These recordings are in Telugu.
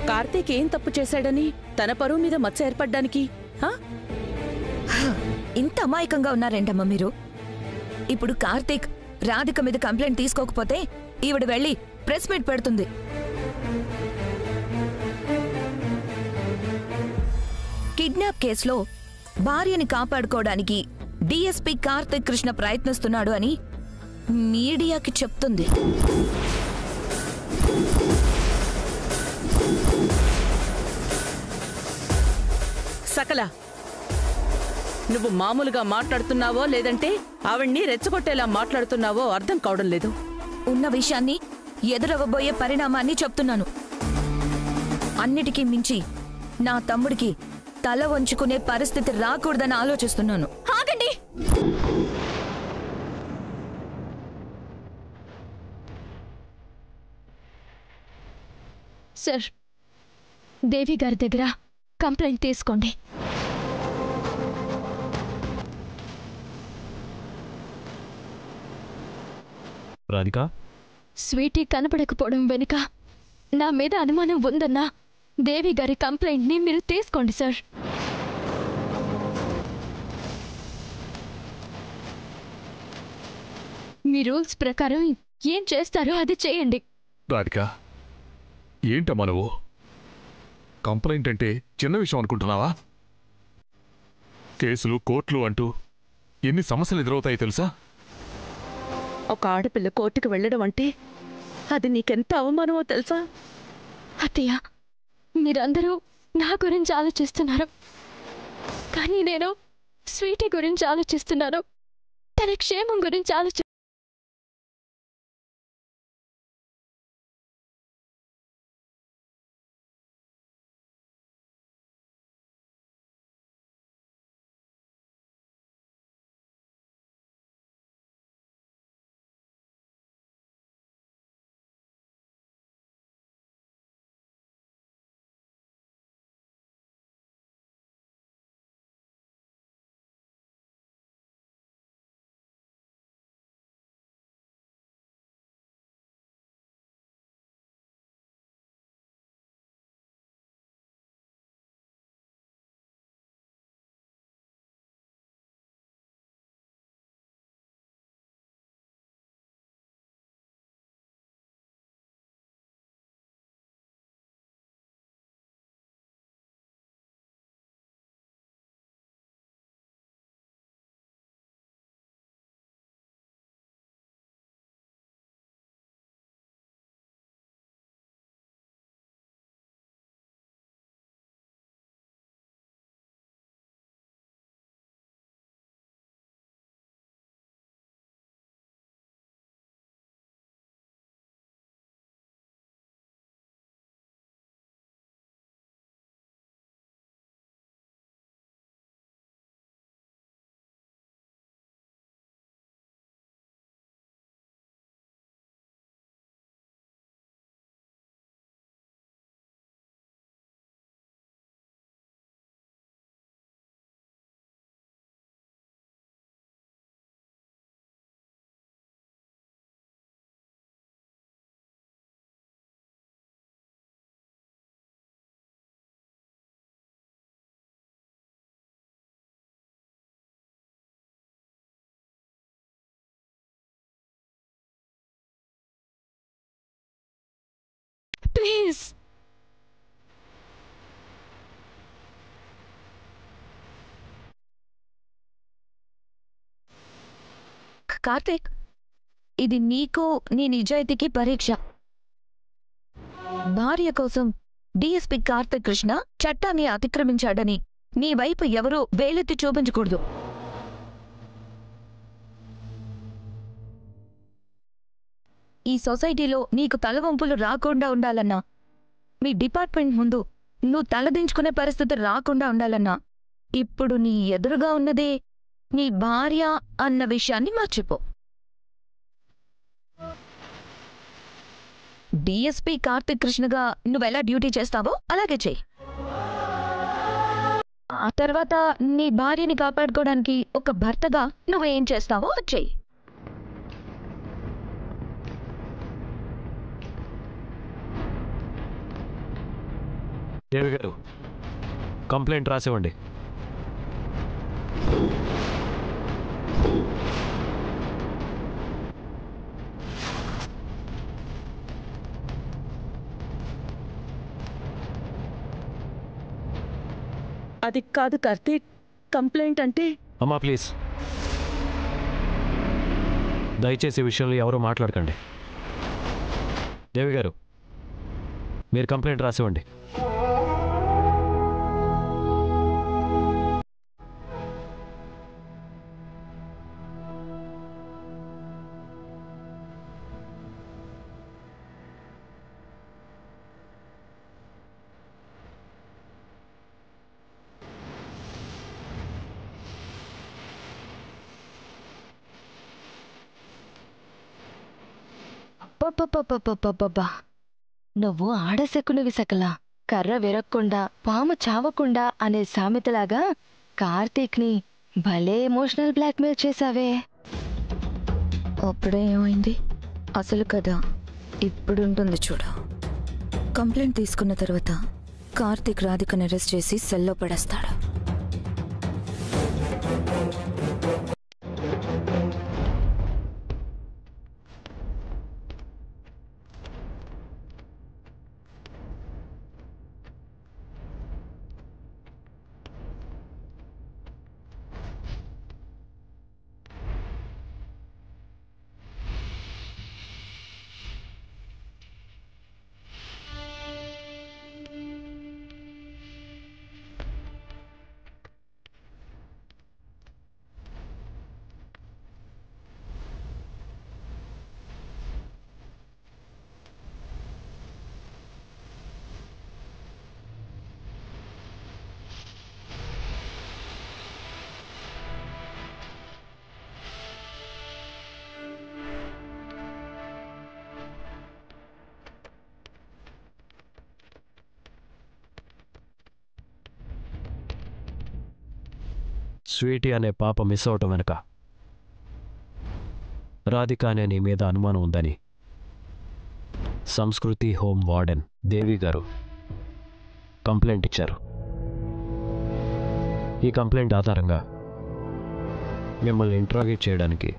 కార్తీక్ ఏం తప్పు చేశాడని తన పరువు మీద మచ్చ ఏర్పడ్డానికి? ఇంత అమాయకంగా ఉన్నారేంటమ్మా మీరు? ఇప్పుడు కార్తీక్ రాధిక మీద కంప్లైంట్ తీసుకోకపోతే ఈవిడ వెళ్ళి ప్రెస్ మీట్ పెడుతుంది. కిడ్నాప్ కేసులో భార్యని కాపాడుకోవడానికి డిఎస్పీ కార్తీక్ కృష్ణ ప్రయత్నిస్తున్నాడు అని మీడియాకి చెప్తుంది. సకల, నువ్వు మామూలుగా మాట్లాడుతున్నావో లేదంటే ఆవిడ్ని రెచ్చగొట్టేలా మాట్లాడుతున్నావో అర్థం కావడం లేదు. ఉన్న విషయాన్ని ఎదురవ్వబోయే పరిణామాన్ని చెప్తున్నాను. అన్నిటికీ మించి నా తమ్ముడికి తల వంచుకునే పరిస్థితి రాకూడదని ఆలోచిస్తున్నాను. ఆగండి. సార్, దేవి గారి దగ్గర కంప్లైంట్ తీసుకోండి. రాధిక, స్వీటీ కనపడకపోవడం వెనుక నా మీద అనుమానం ఉందన్నా దేవి గారి కంప్లైంట్ని మీరు తీసుకోండి సార్. మీ రూల్స్ ప్రకారం ఏం చేస్తారో అది చేయండి. రాధిక, ఏంటమ్మా నువ్వు? కంప్లైంట్ అంటే చిన్న విషయం అనుకుంటున్నావా? కేసులు, కోర్టులు అంటూ ఎన్ని సమస్యలు ఎదురవుతాయి తెలుసా? ఒక ఆడపిల్ల కోర్టుకు వెళ్ళడం అంటే అది నీకెంత అవమానమో తెలుసా? అత్తయ్య, మీరందరూ నా గురించి ఆలోచిస్తున్నారు, కానీ నేను స్వీటీ గురించి ఆలోచిస్తున్నాను. తన క్షేమం గురించి ఆలోచి ప్లీజ్. కార్తీక్, ఇది నీకు నీ నిజాయితీకి పరీక్ష. భార్య కోసం డిఎస్పీ కార్తీక్ కృష్ణ చట్టాన్ని అతిక్రమించాడని నీ వైపు ఎవరూ వేలెత్తి చూపించకూడదు. ఈ సొసైటీలో నీకు తలవంపులు రాకుండా ఉండాలన్నా, మీ డిపార్ట్మెంట్ ముందు నువ్వు తలదించుకునే పరిస్థితి రాకుండా ఉండాలన్నా, ఇప్పుడు నీ ఎదురుగా ఉన్నదే నీ భార్య అన్న విషయాన్ని మర్చిపో. డిఎస్పీ కార్తీక్ కృష్ణగా నువ్వెలా డ్యూటీ చేస్తావో అలాగే చెయ్యి. ఆ తర్వాత నీ భార్యని కాపాడుకోవడానికి ఒక భర్తగా నువ్వేం చేస్తావో అది చెయ్యి. దేవి గారు కంప్లైంట్ రాసివ్వండి. అది కాదు కార్తీక్, కంప్లైంట్ అంటే అమ్మా ప్లీజ్, దయచేసి ఈ విషయంలో ఎవరూ మాట్లాడకండి. దేవి గారు మీరు కంప్లైంట్ రాసివ్వండి. అబ్బబ్బబ్బబ్బబ్బబ్బబ్బా! నువ్వు ఆడశకునివి సకల. కర్ర విరక్కుండా పాము చావకుండా అనే సామెతలాగా కార్తీక్ని భలే ఎమోషనల్ బ్లాక్మెయిల్ చేశావే. అప్పుడే ఏమైంది? అసలు కదా ఇప్పుడుంటుంది చూడు. కంప్లైంట్ తీసుకున్న తర్వాత కార్తీక్ రాధికను అరెస్ట్ చేసి సెల్లో పడేస్తాడు. స్వీటీ అనే పాప మిస్ అవటం వెనుక రాధిక అనే నీ మీద అనుమానం ఉందని సంస్కృతి హోమ్ వార్డెన్ దేవి గారు కంప్లైంట్ ఇచ్చారు. ఈ కంప్లైంట్ ఆధారంగా మిమ్మల్ని ఇంట్రాగేట్ చేయడానికి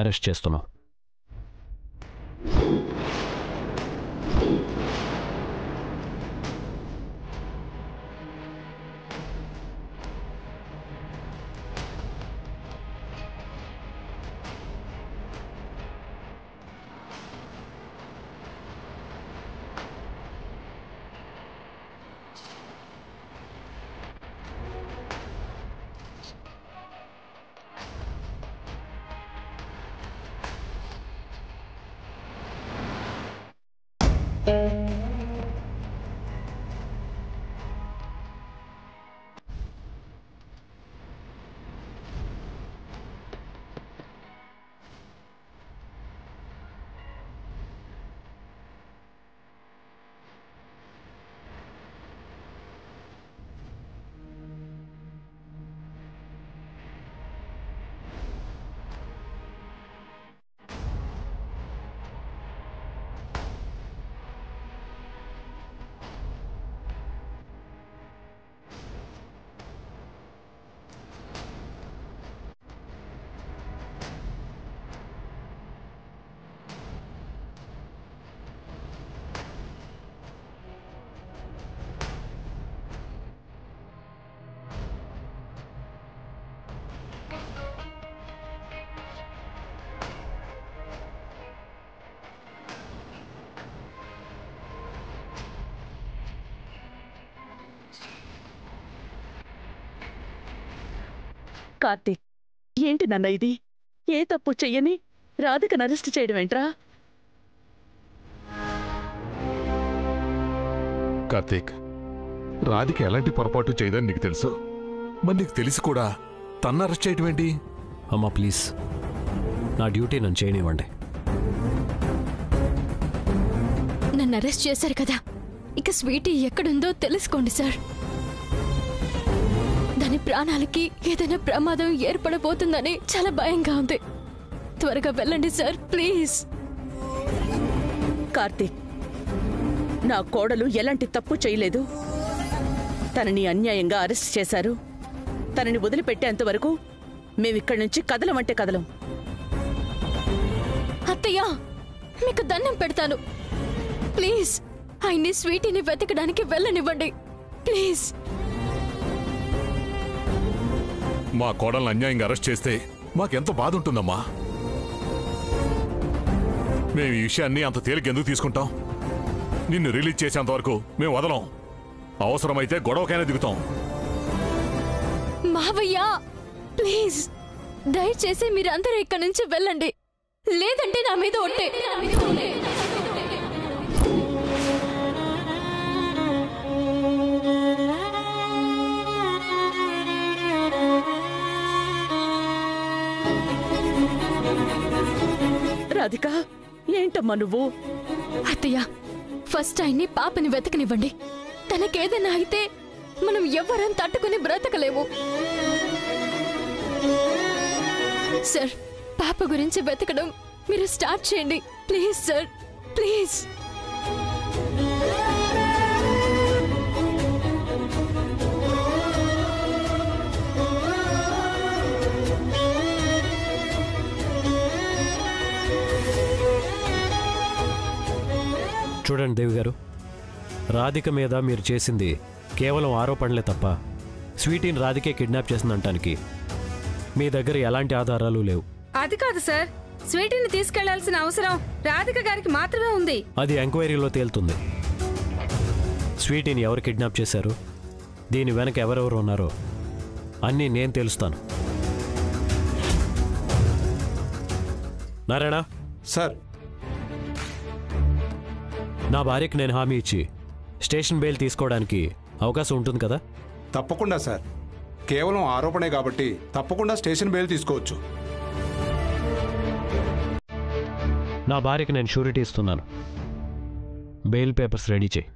అరెస్ట్ చేస్తున్నాం. కార్తీక్, ఏంటి నాన్న ఇది? ఏ తప్పు చెయ్యని రాధికను అరెస్ట్ చేయడం ఏంట్రా? కార్తీక్, రాధిక ఎలాంటి పొరపాటు చేయదని నీకు తెలుసు. మరి నీకు తెలిసి కూడా తన్ను అరెస్ట్ చేయటం ఏంటి? అమ్మా ప్లీజ్, నా డ్యూటీ నన్ను చేయనివ్వండి. నన్ను అరెస్ట్ చేశారు కదా, ఇక స్వీటీ ఎక్కడుందో తెలుసుకోండి సార్. దాని ప్రాణాలకి ఏదైనా ప్రమాదం ఏర్పడబోతుందని చాలా భయంగా ఉంది. త్వరగా వెళ్ళండి సార్, ప్లీజ్. కార్తీక్, నా కోడలు ఎలాంటి తప్పు చేయలేదు. తనని అన్యాయంగా అరెస్ట్ చేశారు. తనని వదిలిపెట్టేంత వరకు మేమిక్కడి నుంచి కదలమంటే కదలం. అత్తయ్య, మీకు దండం పెడతాను. ప్లీజ్ ఆయన్ని స్వీటీని వెతకడానికి వెళ్ళనివ్వండి. ప్లీజ్. మా కోడల్ని అన్యాయంగా అరెస్ట్ చేస్తే మాకెంత బాధ ఉంటుందమ్మా. మేము ఈ విషయాన్ని అంత తేలిక ఎందుకు తీసుకుంటాం? నిన్ను రిలీజ్ చేసేంత వరకు మేము వదలం. అవసరమైతే గొడవకైనా దిగుతాం. మావయ్య, ప్లీజ్ దయచేసి మీరందరూ ఇక్కడి నుంచి వెళ్ళండి. లేదంటే నా మీద ఒట్టే. రాధిక, ఏంటమ్మా నువ్వు? అత్తయ్య, ఫస్ట్ ఆయన్ని పాపని వెతకనివ్వండి. తనకేదైనా అయితే మనం ఎవ్వరం తట్టుకుని బ్రతకలేము. సార్, పాప గురించి వెతకడం మీరు స్టార్ట్ చేయండి. Please sir, please. చూడండి దేవి గారు, రాధిక మీద మీరు చేసింది కేవలం ఆరోపణలే తప్ప స్వీటీని రాధికే కిడ్నాప్ చేసిందంటానికి మీ దగ్గర ఎలాంటి ఆధారాలు లేవు. అది కాదు సార్, స్వీటీని తీసుకెళ్లాల్సిన అవసరం రాధిక గారికి మాత్రమే ఉంది. అది ఎంక్వైరీలో తేలుతుంది. స్వీటీని ఎవరు కిడ్నాప్ చేశారు, దీని వెనక ఎవరెవరు ఉన్నారో అన్నీ నేను తెలుస్తాను. నారాయణ సార్, నా భార్యకి నేను హామీ ఇచ్చి స్టేషన్ బెయిల్ తీసుకోవడానికి అవకాశం ఉంటుంది కదా? తప్పకుండా సార్. కేవలం ఆరోపణే కాబట్టి తప్పకుండా స్టేషన్ బెయిల్ తీసుకోవచ్చు. నా భార్యకి నేను షూరిటీ ఇస్తున్నాను. బెయిల్ పేపర్స్ రెడీ చేయి.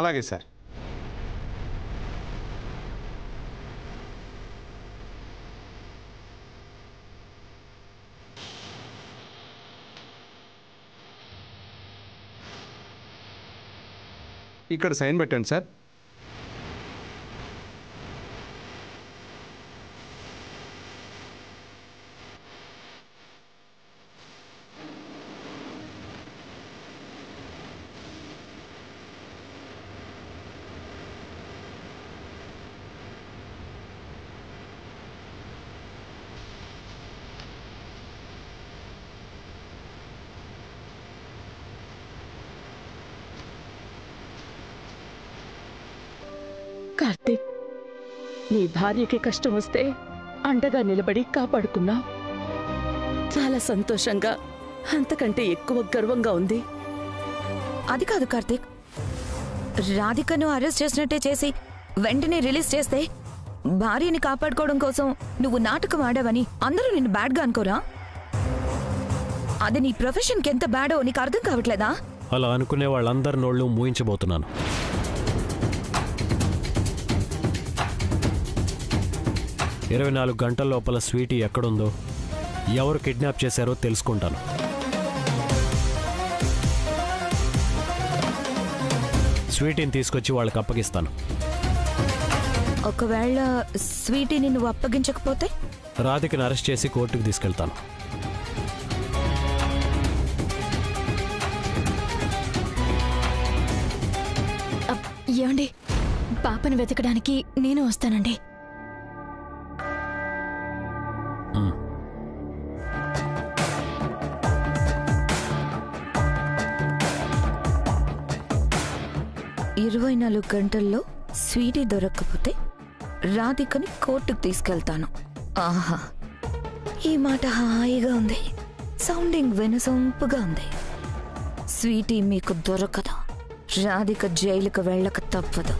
అలాగే సార్. ఇక్కడ సైన్ పెట్టండి సార్. కార్తీక్, నీ భార్యకి కష్టం వస్తే అండగా నిలబడి కాపాడుకున్నా. చాలా సంతోషంగా, అంతకంటే ఎక్కువ గర్వంగా ఉంది. అది కాదు కార్తీక్, రాధికను అరెస్ట్ చేసినట్టే చేసి వెంటనే రిలీజ్ చేస్తే భార్యని కాపాడుకోవడం కోసం నువ్వు నాటకం ఆడావని అందరూ నిన్ను బ్యాడ్గా అనుకోరా? అది నీ ప్రొఫెషన్కి ఎంత బ్యాడో నీకు అర్థం కావట్లేదా? అలా అనుకునే వాళ్ళందరి నోళ్ళు మూయించబోతున్నాను. 24 గంటల లోపల స్వీటీ ఎక్కడుందో, ఎవరు కిడ్నాప్ చేశారో తెలుసుకుంటాను. స్వీటీని తీసుకొచ్చి వాళ్ళకి అప్పగిస్తాను. ఒకవేళ స్వీటీని నువ్వు అప్పగించకపోతే రాధికని అరెస్ట్ చేసి కోర్టుకు తీసుకెళ్తాను. ఏమండి, పాపని వెతకడానికి నేను వస్తానండి. మ్. 24 గంటల్లో స్వీటీ దొరక్కపోతే రాధికని కోర్టుకు తీసుకెళ్తాను. ఆహా, ఈ మాట హాయిగా ఉంది, సౌండింగ్ వినసొంపుగా ఉంది. స్వీటీ మీకు దొరకదు, రాధిక జైలుకు వెళ్ళక తప్పదు.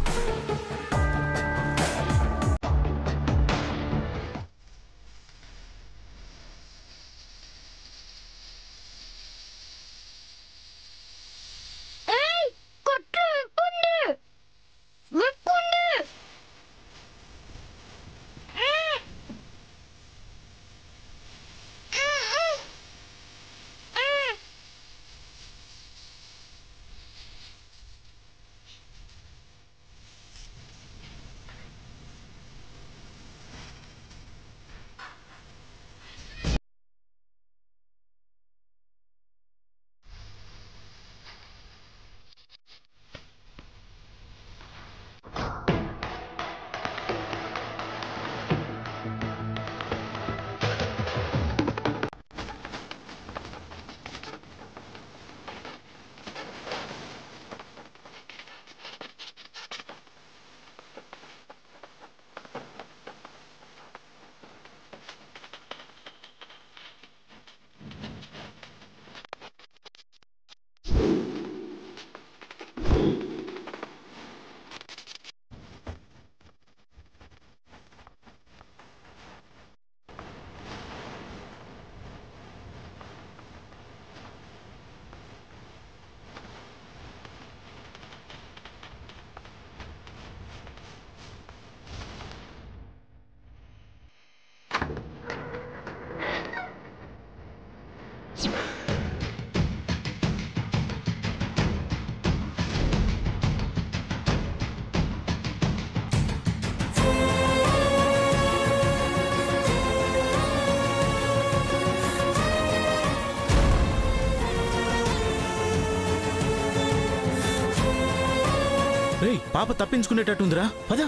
రేయ్ పాప తప్పించుకునేటట్టుందిరా పద.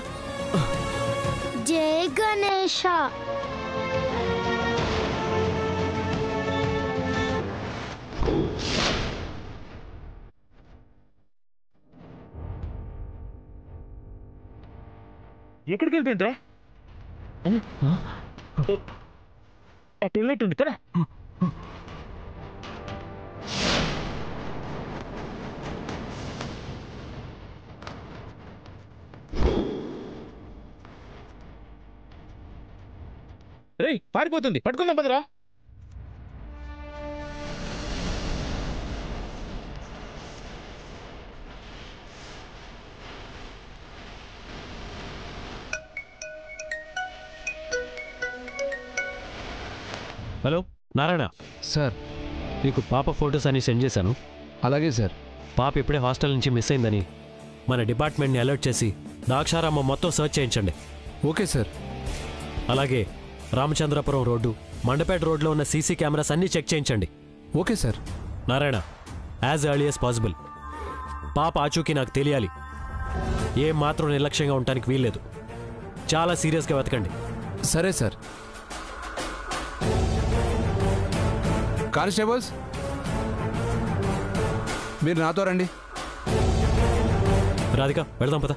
జై గణేష. ఎక్కడికి వెళ్ళిపోయిందిరా? టెల్లెట్ ఉంది కదా. రేయ్ పారిపోతుంది, పట్టుకుందాం పదరా. Hello Narayana sir. నీకు పాప ఫొటోస్ అని సెండ్ చేశాను. అలాగే సార్. పాప ఇప్పుడే హాస్టల్ నుంచి మిస్ అయిందని మన డిపార్ట్మెంట్ని అలర్ట్ చేసి ద్రాక్షారామం మొత్తం సర్చ్ చేయించండి. Okay sir. అలాగే రామచంద్రపురం రోడ్డు, మండపేట రోడ్లో ఉన్న సీసీ కెమెరాస్ అన్నీ చెక్ చేయించండి. Okay sir. Narayana, as early as possible పాప ఆచూకీ నాకు తెలియాలి. ఏం మాత్రం నిర్లక్ష్యంగా ఉండటానికి వీల్లేదు. చాలా సీరియస్గా వెతకండి. సరే సార్. కానిస్టేబుల్స్, మీరు నాతో రండి. రాధిక వెళదాం పద.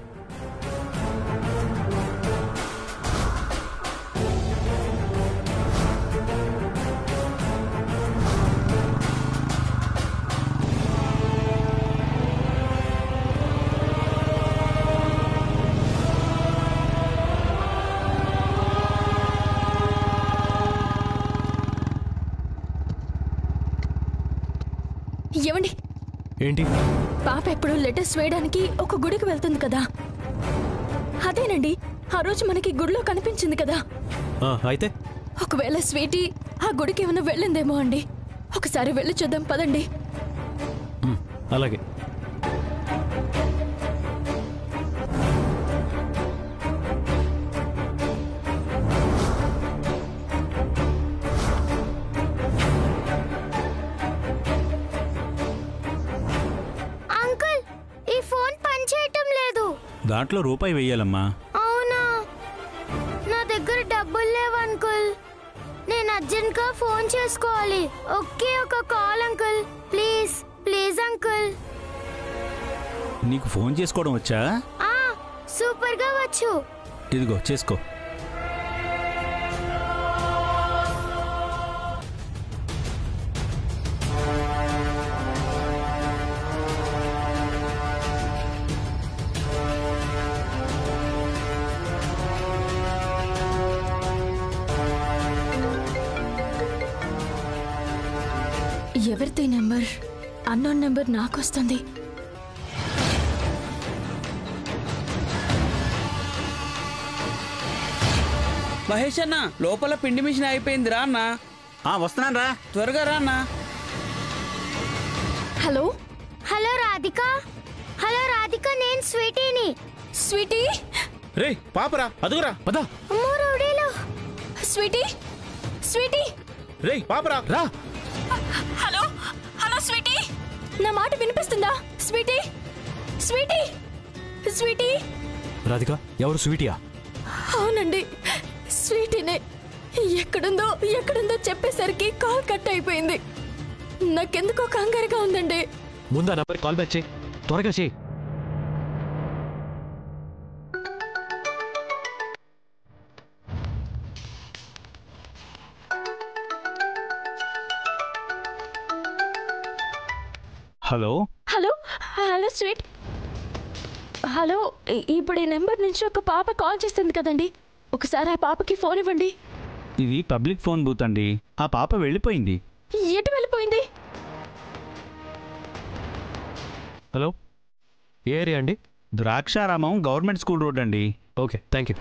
ఏమండి, ఏంటి? పాప ఎప్పుడు లెటర్స్ వేయడానికి ఒక గుడికి వెళ్తుంది కదా, అదేనండి ఆ రోజు మనకి గుడిలో కనిపించింది కదా. అయితే ఒకవేళ స్వీటీ ఆ గుడికి ఏమైనా వెళ్ళిందేమో అండి. ఒకసారి వెళ్ళి చూద్దాం పదండి. అలాగే. అంకుల్, ఈ ఫోన్ పనిచేయటం లేదు. దాంట్లో రూపాయి వెయ్యాలమ్మా. అవునా? నా దగ్గర డబ్బులు లేవు అంకుల్. నేను అర్జెంట్ గా ఫోన్ చేసుకోవాలి. ఒకే ఒక call uncle, please please uncle. నీకు ఫోన్ చేసుకోవడం వచ్చా? సూపర్ గా వచ్చు. ఇదిగో చేసుకో. ఎవరిది నెంబర్? అన్నోన్ నెంబర్ నాకు వస్తుంది. మహేష్ అన్న, లోపల పిండి మిషన్ అయిపోయింది రా అన్న. వస్తున్నాను రా, త్వరగా రా అన్న. Hello hello Radhika. Hello Radhika, నేను స్వీటీని. స్వీటీ. రే పాపరా, అదుగురా పద. అమ్మో రౌడీలు. Sweetie sweetie. రే పాపరా రా. హలో హలో స్వీటీ, నా మాట వినిపిస్తుందా? Sweetie sweetie sweetie. రాధిక, ఎవరు? స్వీటీయా? అవునండి, స్వీటీనే. ఎక్కడుందో ఎక్కడుందో చెప్పేసరికి కాల్ కట్ అయిపోయింది. నాకెందుకో కంగారుగా ఉందండి. ముందు ఆ నంబర్కి కాల్ బ్యాక్ చేయి, త్వరగా చేయి. Hello hello hello sweet. Hello, ఇప్పుడు ఈ నెంబర్ నుంచి ఒక పాప కాల్ చేస్తుంది కదండి. ఒకసారి ఆ పాపకి ఫోన్ ఇవ్వండి. ఇది పబ్లిక్ ఫోన్ బూత్ అండి. ఆ పాప వెళ్ళిపోయింది. ఎటు వెళ్ళిపోయింది? హలో, ఏ ఏరియా అండి? ద్రాక్షారామం గవర్నమెంట్ స్కూల్ రోడ్ అండి. Okay, thank you.